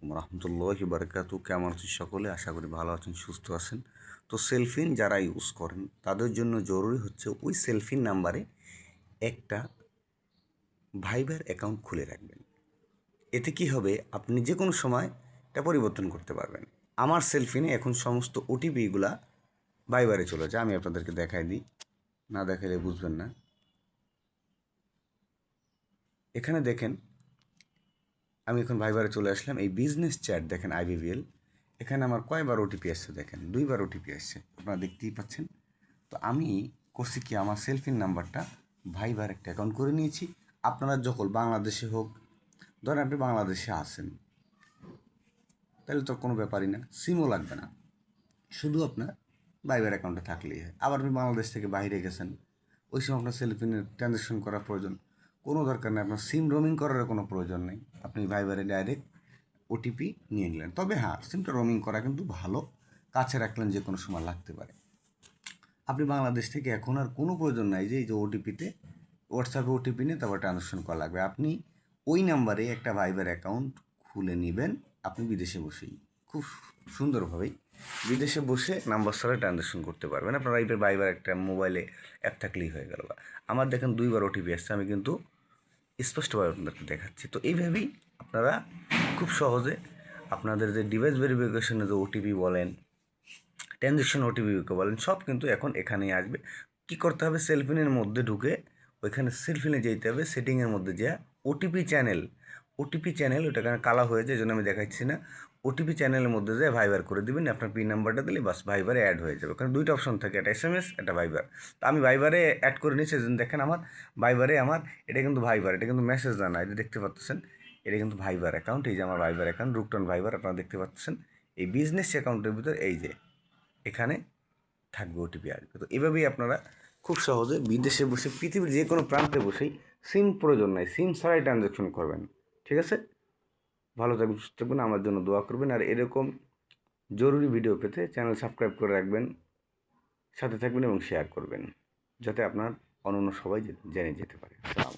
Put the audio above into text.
আলাইকুম রহমতুল্লাহি বারকাতু। কেমন আছেন সকলে? আশা করি ভালো আছেন, সুস্থ আছেন। তো সেলফিন যারা ইউজ করেন তাদের জন্য জরুরি হচ্ছে ওই সেলফিন নাম্বারে একটা ভাইবার অ্যাকাউন্ট খুলে রাখবেন। এতে কি হবে, আপনি যে কোনো সময় এটা পরিবর্তন করতে পারবেন। আমার সেলফিনে এখন সমস্ত ওটিপিগুলা ভাইবারে চলে যায়। আমি আপনাদেরকে দেখাই দিই, না দেখালে বুঝবেন না। এখানে দেখেন, আমি এখন ভাইবারে চলে আসলাম। এই বিজনেস চ্যাট দেখেন, IBVL, এখানে আমার কয়বার ওটিপি আসছে দেখেন, 2বার ওটিপি আসছে, আপনারা দেখতেই পাচ্ছেন। তো আমি করছি কি, আমার সেলফিন নাম্বারটা ভাইবার একটা অ্যাকাউন্ট করে নিয়েছি। আপনারা যখন বাংলাদেশে হোক, ধরেন আপনি বাংলাদেশে আছেন, তাহলে তো কোনো ব্যাপারই না, সিমও লাগবে না, শুধু আপনার ভাইবার অ্যাকাউন্টে থাকলেই হয়। আবার আপনি বাংলাদেশ থেকে বাইরে গেছেন, ওই সময় আপনার সেলফিনের ট্রানজ্যাকশন করার প্রয়োজন, কোনো দরকার নেই, আপনার সিম রোমিং করার কোনো প্রয়োজন নেই। আপনি ভাইবারে ডাইরেক্ট ওটিপি নিয়ে নিলেন। তবে হ্যাঁ, সিমটা রোমিং করা কিন্তু ভালো, কাছে রাখলেন, যে কোনো সময় লাগতে পারে। আপনি বাংলাদেশ থেকে এখন আর কোনো প্রয়োজন নাই যে এই যে ওটিপিতে, হোয়াটসঅ্যাপে ওটিপি নিয়ে তারপর ট্রানজ্যাকশন করা লাগবে। আপনি ওই নাম্বারে একটা ভাইবার অ্যাকাউন্ট খুলে নেবেন, আপনি বিদেশে বসেই খুব সুন্দরভাবেই বিদেশে বসে নাম্বার ছাড়া ট্রানজ্যাকশন করতে পারবেন। আপনার ভাইবার একটা মোবাইলে অ্যাপ থাকলেই হয়ে গেল। আমার দেখেন 2বার ওটিপি আসছে, আমি কিন্তু স্পষ্টভাবে আপনাদেরকে দেখাচ্ছি। তো এইভাবেই আপনারা খুব সহজে আপনাদের যে ডিভাইস ভেরিফিকেশনে যে ওটিপি বলেন, ট্রানজ্যাকশন ওটিপিকে বলেন, সব কিন্তু এখন এখানেই আসবে। কি করতে হবে, সেলফিনের মধ্যে ঢুকে ওইখানে সেলফিনে যেতে হবে, সেটিংয়ের মধ্যে যা ওটিপি চ্যানেল ওটা এখানে কালা হয়ে যায়, এই জন্য আমি দেখাচ্ছি না। ওটিপি চ্যানেলের মধ্যে যায় ভাইবার করে দিবেন, আপনার পিন নাম্বারটা দিলে বাস ভাইবারে অ্যাড হয়ে যাবে। ওখানে 2টা অপশন থাকে, একটা SMS, একটা ভাইবার। তো আমি ভাইবারে অ্যাড করে নিয়েছি, এই জন্য দেখেন আমার ভাইবারে এটা কিন্তু ভাইবার, এটা কিন্তু মেসেজ না, এটা দেখতে পাচ্ছেন, এটা কিন্তু ভাইবার অ্যাকাউন্ট। এই যে আমার ভাইবার অ্যাকাউন্ট, রুকটন ভাইবার, আপনারা দেখতে পাচ্ছেন। এই বিজনেস অ্যাকাউন্টের ভিতর এই যে এখানে থাকবে, ওটিপি আসবে। তো এভাবেই আপনারা খুব সহজে বিদেশে বসে, পৃথিবীর যে কোনো প্রান্তে বসেই, সিম প্রয়োজন নাই, সিম ছাড়াই ট্রানজ্যাকশন করবেন। ঠিক আছে? ভালো থাকবেন, সুস্থ থাকবেন, আমার জন্য দোয়া করবেন। আর এরকম জরুরি ভিডিও পেতে চ্যানেল সাবস্ক্রাইব করে রাখবেন, সাথে থাকবেন এবং শেয়ার করবেন, যাতে আপনার অন্য সবাই জেনে যেতে পারে। আসসালামু আলাইকুম।